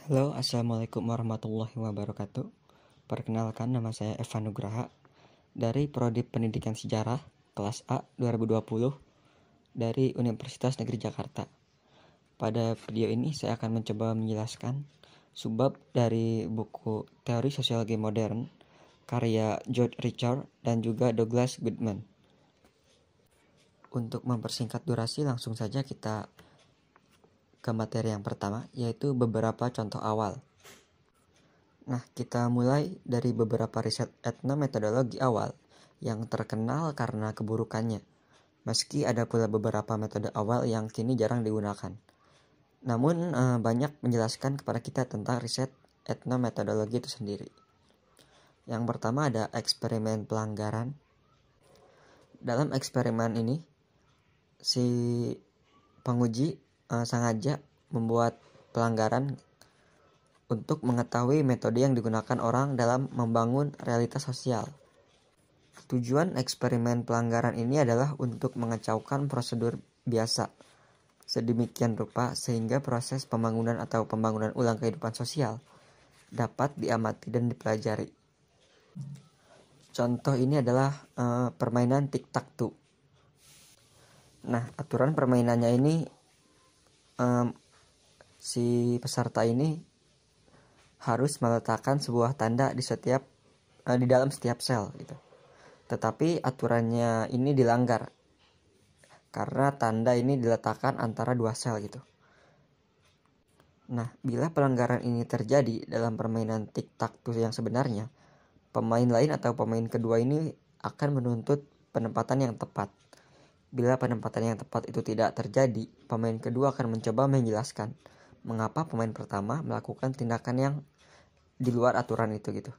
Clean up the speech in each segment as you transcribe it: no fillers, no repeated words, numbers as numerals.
Halo, assalamualaikum warahmatullahi wabarakatuh. Perkenalkan, nama saya Eva Nugraha dari Prodi Pendidikan Sejarah kelas A 2020 dari Universitas Negeri Jakarta. Pada video ini saya akan mencoba menjelaskan subbab dari buku Teori Sosiologi Modern karya George Richard dan juga Douglas Goodman. Untuk mempersingkat durasi, langsung saja kita ke materi yang pertama, yaitu beberapa contoh awal. Nah, kita mulai dari beberapa riset etnometodologi awal yang terkenal karena keburukannya, meski ada pula beberapa metode awal yang kini jarang digunakan. Namun, banyak menjelaskan kepada kita tentang riset etnometodologi itu sendiri. Yang pertama ada eksperimen pelanggaran. Dalam eksperimen ini, si penguji sengaja membuat pelanggaran untuk mengetahui metode yang digunakan orang dalam membangun realitas sosial. Tujuan eksperimen pelanggaran ini adalah untuk mengacaukan prosedur biasa sedemikian rupa sehingga proses pembangunan atau pembangunan ulang kehidupan sosial dapat diamati dan dipelajari. Contoh ini adalah permainan tic-tac-toe. Nah, aturan permainannya ini si peserta ini harus meletakkan sebuah tanda di dalam setiap sel gitu. Tetapi aturannya ini dilanggar karena tanda ini diletakkan antara dua sel gitu. Nah, bila pelanggaran ini terjadi dalam permainan tic-tac-toe yang sebenarnya, pemain lain atau pemain kedua ini akan menuntut penempatan yang tepat. Bila penempatan yang tepat itu tidak terjadi, pemain kedua akan mencoba menjelaskan mengapa pemain pertama melakukan tindakan yang di luar aturan itu gitu.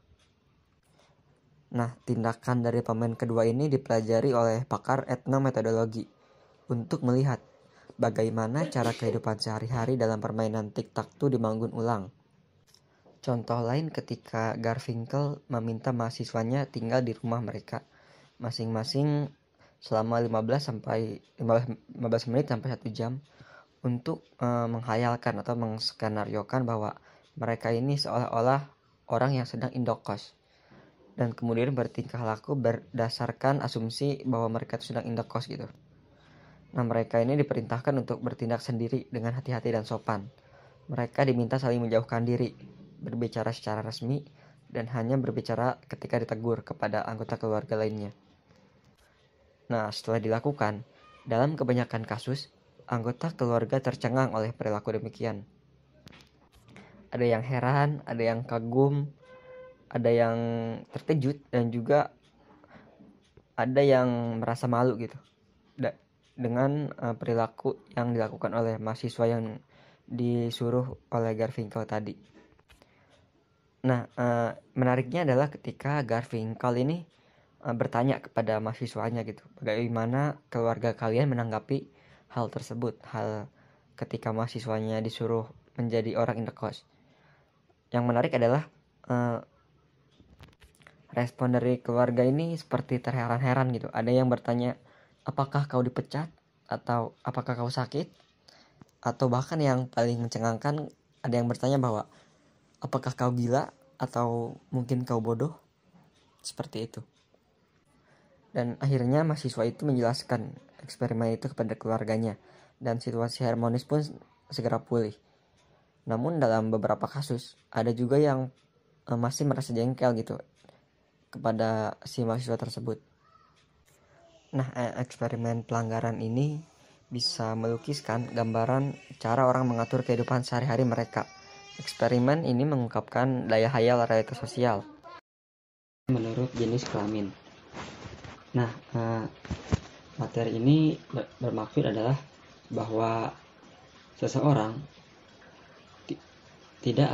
Nah, tindakan dari pemain kedua ini dipelajari oleh pakar etnometodologi untuk melihat bagaimana cara kehidupan sehari-hari dalam permainan tic-tac-toe dibangun ulang. Contoh lain ketika Garfinkel meminta mahasiswanya tinggal di rumah mereka masing-masing selama 15 menit sampai 1 jam untuk menghayalkan atau menskenariokan bahwa mereka ini seolah-olah orang yang sedang indokos dan kemudian bertingkah laku berdasarkan asumsi bahwa mereka itu sedang indokos gitu. Nah, mereka ini diperintahkan untuk bertindak sendiri dengan hati-hati dan sopan. Mereka diminta saling menjauhkan diri, berbicara secara resmi, dan hanya berbicara ketika ditegur kepada anggota keluarga lainnya. Nah, setelah dilakukan, dalam kebanyakan kasus, anggota keluarga tercengang oleh perilaku demikian. Ada yang heran, ada yang kagum, ada yang terkejut, dan juga ada yang merasa malu gitu dengan perilaku yang dilakukan oleh mahasiswa yang disuruh oleh Garfinkel tadi. Nah, menariknya adalah ketika Garfinkel ini bertanya kepada mahasiswanya gitu, bagaimana keluarga kalian menanggapi hal tersebut, hal ketika mahasiswanya disuruh menjadi orang indekos. Yang menarik adalah respon dari keluarga ini seperti terheran-heran gitu. Ada yang bertanya, apakah kau dipecat? Atau apakah kau sakit? Atau bahkan yang paling mencengangkan, ada yang bertanya bahwa apakah kau gila? Atau mungkin kau bodoh? Seperti itu. Dan akhirnya mahasiswa itu menjelaskan eksperimen itu kepada keluarganya dan situasi harmonis pun segera pulih. Namun dalam beberapa kasus ada juga yang masih merasa jengkel gitu kepada si mahasiswa tersebut. Nah, eksperimen pelanggaran ini bisa melukiskan gambaran cara orang mengatur kehidupan sehari-hari mereka. Eksperimen ini mengungkapkan daya hayal realitas sosial menurut jenis kelamin. Nah, materi ini bermaksud adalah bahwa seseorang tidak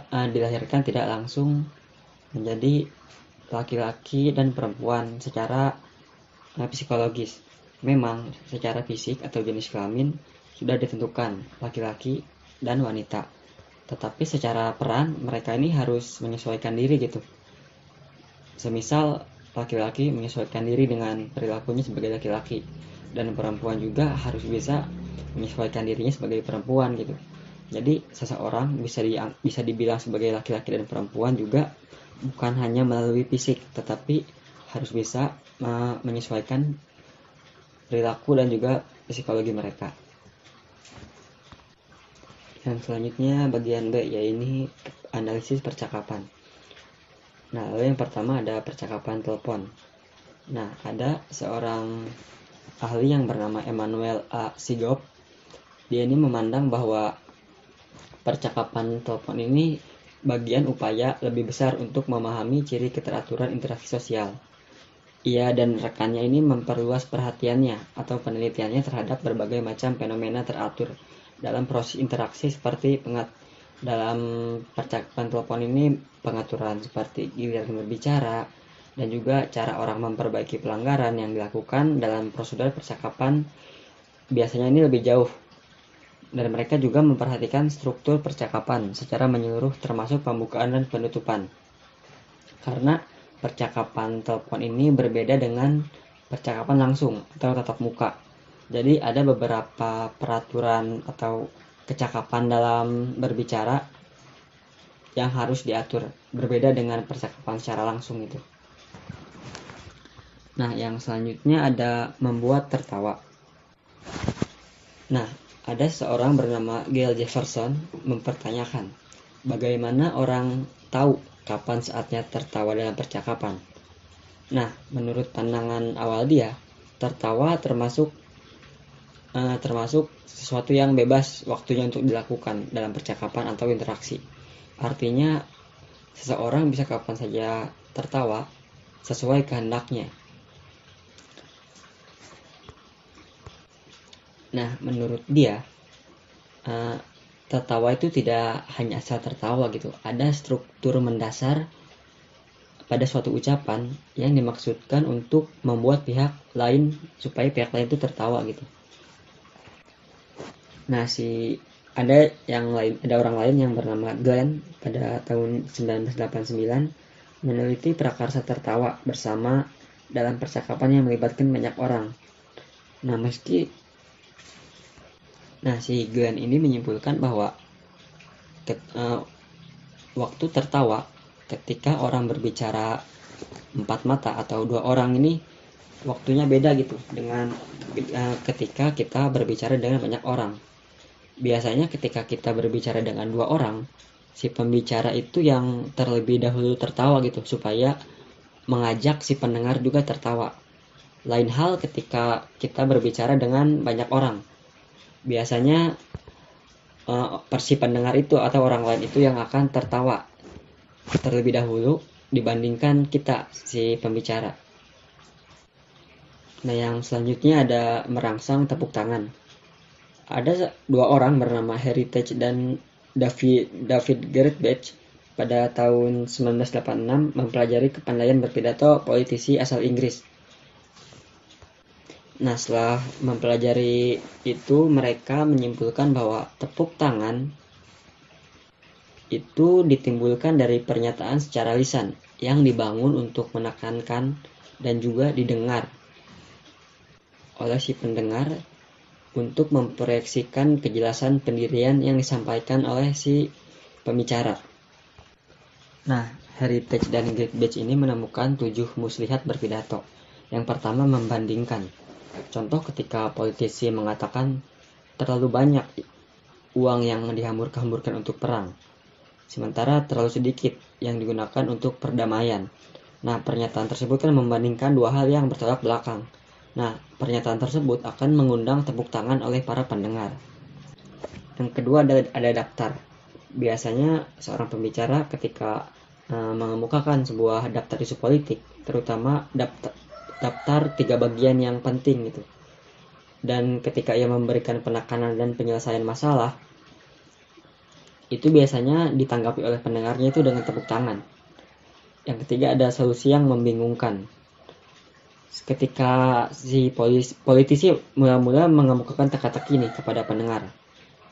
dilahirkan tidak langsung menjadi laki-laki dan perempuan secara psikologis. Memang secara fisik atau jenis kelamin sudah ditentukan laki-laki dan wanita. Tetapi secara peran mereka ini harus menyesuaikan diri gitu. Semisal laki-laki menyesuaikan diri dengan perilakunya sebagai laki-laki dan perempuan juga harus bisa menyesuaikan dirinya sebagai perempuan gitu. Jadi seseorang bisa dibilang sebagai laki-laki dan perempuan juga bukan hanya melalui fisik, tetapi harus bisa menyesuaikan perilaku dan juga psikologi mereka. Yang selanjutnya bagian B, yaitu analisis percakapan. Nah, lalu yang pertama ada percakapan telepon. Nah, ada seorang ahli yang bernama Emmanuel A. Sigop. Dia ini memandang bahwa percakapan telepon ini bagian upaya lebih besar untuk memahami ciri keteraturan interaksi sosial. Ia dan rekannya ini memperluas perhatiannya atau penelitiannya terhadap berbagai macam fenomena teratur dalam proses interaksi seperti dalam percakapan telepon ini pengaturan seperti giliran berbicara dan juga cara orang memperbaiki pelanggaran yang dilakukan dalam prosedur percakapan biasanya ini lebih jauh. Dan mereka juga memperhatikan struktur percakapan secara menyeluruh termasuk pembukaan dan penutupan. Karena percakapan telepon ini berbeda dengan percakapan langsung atau tatap muka. Jadi ada beberapa peraturan atau kecakapan dalam berbicara yang harus diatur, berbeda dengan percakapan secara langsung itu. Nah, yang selanjutnya ada membuat tertawa. Nah, ada seorang bernama Gail Jefferson mempertanyakan bagaimana orang tahu kapan saatnya tertawa dalam percakapan. Nah, menurut pandangan awal dia, tertawa termasuk sesuatu yang bebas waktunya untuk dilakukan dalam percakapan atau interaksi. Artinya, seseorang bisa kapan saja tertawa sesuai kehendaknya. Nah, menurut dia, tertawa itu tidak hanya asal tertawa gitu. Ada struktur mendasar pada suatu ucapan yang dimaksudkan untuk membuat pihak lain supaya pihak lain itu tertawa gitu. Nah, ada orang lain yang bernama Glenn pada tahun 1989 meneliti prakarsa tertawa bersama dalam percakapan yang melibatkan banyak orang. Nah, si Glenn ini menyimpulkan bahwa waktu tertawa ketika orang berbicara 4 mata atau 2 orang ini waktunya beda gitu dengan ketika kita berbicara dengan banyak orang. Biasanya ketika kita berbicara dengan 2 orang, si pembicara itu yang terlebih dahulu tertawa gitu supaya mengajak si pendengar juga tertawa. Lain hal ketika kita berbicara dengan banyak orang. Biasanya si pendengar itu atau orang lain itu yang akan tertawa terlebih dahulu dibandingkan kita, si pembicara. Nah, yang selanjutnya ada merangsang tepuk tangan. Ada 2 orang bernama Heritage dan David Gertbach pada tahun 1986 mempelajari kepandaian berpidato politisi asal Inggris. Nah, setelah mempelajari itu, mereka menyimpulkan bahwa tepuk tangan itu ditimbulkan dari pernyataan secara lisan yang dibangun untuk menekankan dan juga didengar oleh si pendengar untuk memproyeksikan kejelasan pendirian yang disampaikan oleh si pembicara. Nah, Heritage dan Gertbach ini menemukan 7 muslihat berpidato. Yang pertama, membandingkan. Contoh ketika politisi mengatakan terlalu banyak uang yang dihambur-hamburkan untuk perang, sementara terlalu sedikit yang digunakan untuk perdamaian. Nah, pernyataan tersebut kan membandingkan 2 hal yang bertolak belakang. Nah, pernyataan tersebut akan mengundang tepuk tangan oleh para pendengar. Yang kedua ada daftar. Biasanya seorang pembicara ketika mengemukakan sebuah daftar isu politik, terutama daftar 3 bagian yang penting gitu. Dan ketika ia memberikan penekanan dan penyelesaian masalah, itu biasanya ditanggapi oleh pendengarnya itu dengan tepuk tangan. Yang ketiga ada solusi yang membingungkan. Ketika si politisi mula-mula mengemukakan teka-teki nih kepada pendengar,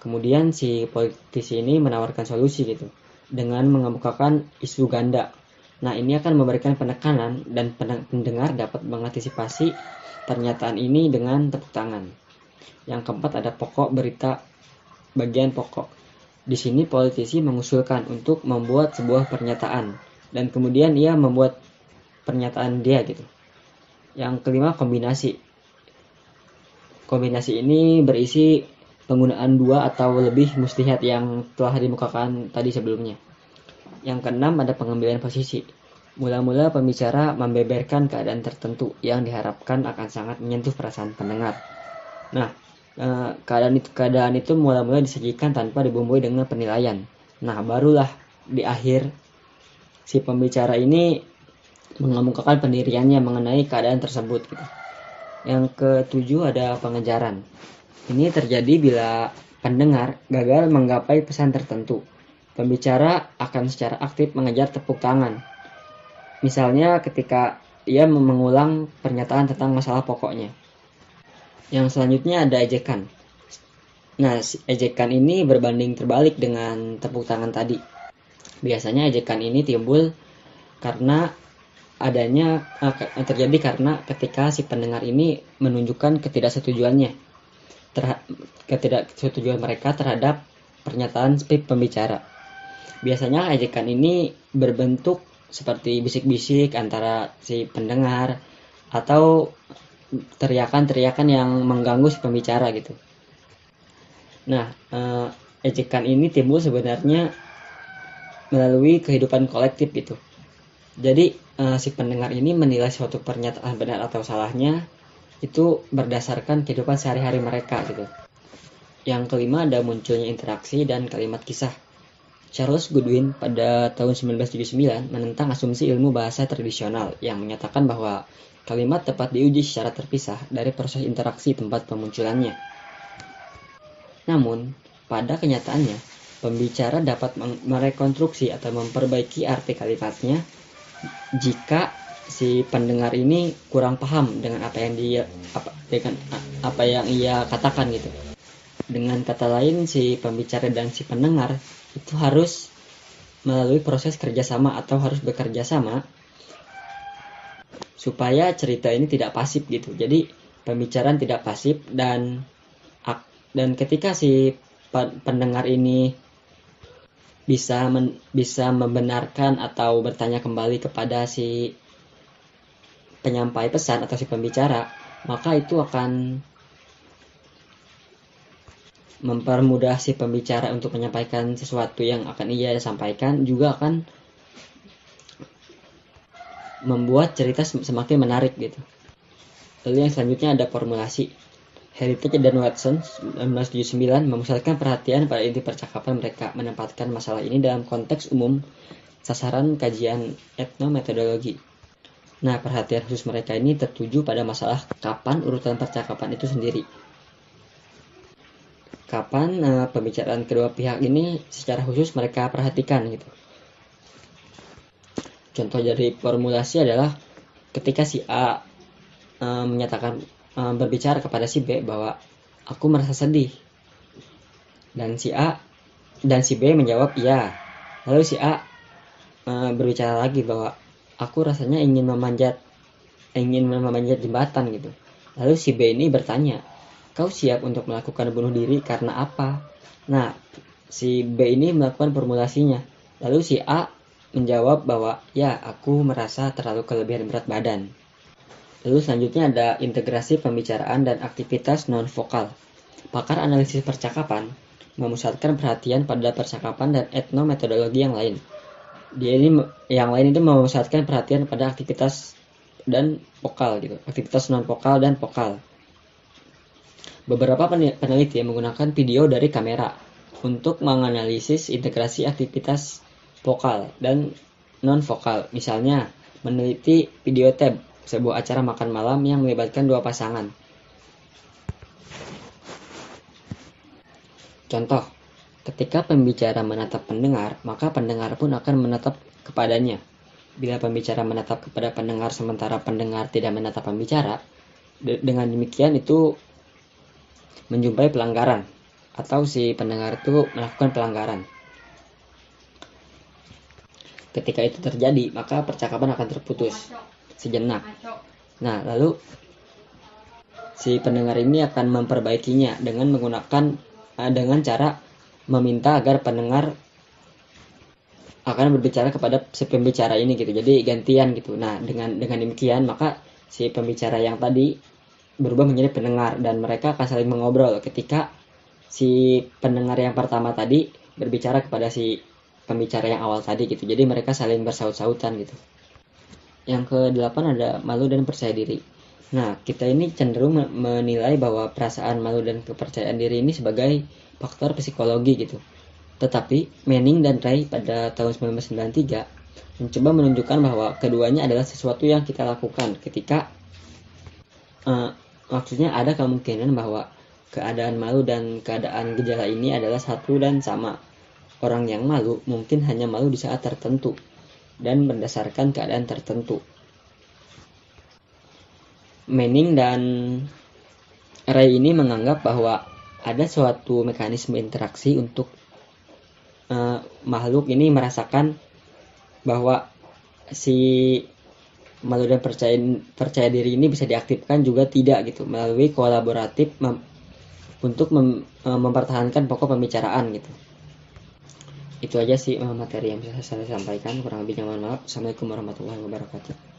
kemudian si politisi ini menawarkan solusi gitu dengan mengemukakan isu ganda. Nah, ini akan memberikan penekanan dan pendengar dapat mengantisipasi pernyataan ini dengan tepuk tangan. Yang keempat ada pokok berita, bagian pokok. Di sini politisi mengusulkan untuk membuat sebuah pernyataan dan kemudian ia membuat pernyataan dia gitu. Yang kelima, kombinasi. Kombinasi ini berisi penggunaan dua atau lebih muslihat yang telah dimukakan tadi sebelumnya. Yang keenam, ada pengambilan posisi. Mula-mula pembicara membeberkan keadaan tertentu yang diharapkan akan sangat menyentuh perasaan pendengar. Nah, keadaan itu mula-mula disajikan tanpa dibumbui dengan penilaian. Nah, barulah di akhir si pembicara ini mengemukakan pendiriannya mengenai keadaan tersebut gitu. Yang ketujuh, ada pengejaran. Ini terjadi bila pendengar gagal menggapai pesan tertentu. Pembicara akan secara aktif mengejar tepuk tangan. Misalnya ketika ia mengulang pernyataan tentang masalah pokoknya. Yang selanjutnya ada ejekan. Nah, ejekan ini berbanding terbalik dengan tepuk tangan tadi. Biasanya ejekan ini timbul karena terjadi karena ketika si pendengar ini menunjukkan ketidaksetujuan mereka terhadap pernyataan pembicara. Biasanya ejekan ini berbentuk seperti bisik-bisik antara si pendengar atau teriakan-teriakan yang mengganggu si pembicara gitu. Nah, ejekan ini timbul sebenarnya melalui kehidupan kolektif gitu. Jadi si pendengar ini menilai suatu pernyataan benar atau salahnya itu berdasarkan kehidupan sehari-hari mereka gitu. Yang kelima, ada munculnya interaksi dan kalimat kisah. Charles Goodwin pada tahun 1979 menentang asumsi ilmu bahasa tradisional yang menyatakan bahwa kalimat dapat diuji secara terpisah dari proses interaksi tempat pemunculannya. Namun, pada kenyataannya, pembicara dapat merekonstruksi atau memperbaiki arti kalimatnya jika si pendengar ini kurang paham dengan apa yang ia katakan gitu. Dengan kata lain, si pembicara dan si pendengar itu harus melalui proses kerjasama atau harus bekerja sama supaya cerita ini tidak pasif gitu. Jadi pembicaraan tidak pasif dan ketika si pendengar ini bisa membenarkan atau bertanya kembali kepada si penyampai pesan atau si pembicara, maka itu akan mempermudah si pembicara untuk menyampaikan sesuatu yang akan ia sampaikan, juga akan membuat cerita semakin menarik gitu. Lalu yang selanjutnya ada formulasi. Heritage dan Watson 1979 memusatkan perhatian pada inti percakapan mereka, menempatkan masalah ini dalam konteks umum sasaran kajian etnometodologi. Nah, perhatian khusus mereka ini tertuju pada masalah kapan urutan percakapan itu sendiri. Kapan pembicaraan kedua pihak ini secara khusus mereka perhatikan gitu. Contoh dari formulasi adalah ketika si A menyatakan berbicara kepada si B bahwa aku merasa sedih, dan si A dan si B menjawab iya. Lalu si A berbicara lagi bahwa aku rasanya ingin memanjat jembatan gitu. Lalu si B ini bertanya, kau siap untuk melakukan bunuh diri karena apa? Nah, si B ini melakukan formulasinya. Lalu si A menjawab bahwa ya, aku merasa terlalu kelebihan berat badan. Lalu selanjutnya ada integrasi pembicaraan dan aktivitas non-vokal. Pakar analisis percakapan memusatkan perhatian pada percakapan dan etnometodologi yang lain. Yang lain itu memusatkan perhatian pada aktivitas dan vokal gitu, aktivitas non-vokal dan vokal. Beberapa peneliti menggunakan video dari kamera untuk menganalisis integrasi aktivitas vokal dan non-vokal. Misalnya, meneliti video tape, sebuah acara makan malam yang melibatkan dua pasangan. Contoh, ketika pembicara menatap pendengar, maka pendengar pun akan menatap kepadanya. Bila pembicara menatap kepada pendengar sementara pendengar tidak menatap pembicara, dengan demikian itu menjumpai pelanggaran, atau si pendengar itu melakukan pelanggaran. Ketika itu terjadi, maka percakapan akan terputus sejenak. Nah, lalu si pendengar ini akan memperbaikinya dengan cara meminta agar pendengar akan berbicara kepada si pembicara ini gitu. Jadi gantian gitu. Nah, dengan demikian maka si pembicara yang tadi berubah menjadi pendengar dan mereka akan saling mengobrol ketika si pendengar yang pertama tadi berbicara kepada si pembicara yang awal tadi gitu. Jadi mereka saling bersaut-sautan gitu. Yang ke-8 ada malu dan percaya diri. Nah, kita ini cenderung menilai bahwa perasaan malu dan kepercayaan diri ini sebagai faktor psikologi gitu. Tetapi Manning dan Ray pada tahun 1993 mencoba menunjukkan bahwa keduanya adalah sesuatu yang kita lakukan ketika maksudnya ada kemungkinan bahwa keadaan malu dan keadaan gejala ini adalah satu dan sama. Orang yang malu mungkin hanya malu di saat tertentu dan berdasarkan keadaan tertentu. Manning dan Ray ini menganggap bahwa ada suatu mekanisme interaksi untuk makhluk ini merasakan bahwa si malu dan percaya diri ini bisa diaktifkan juga tidak gitu melalui kolaboratif untuk mempertahankan pokok pembicaraan gitu. Itu aja sih materi yang bisa saya sampaikan, kurang lebihnya mohon maaf. Assalamualaikum warahmatullahi wabarakatuh.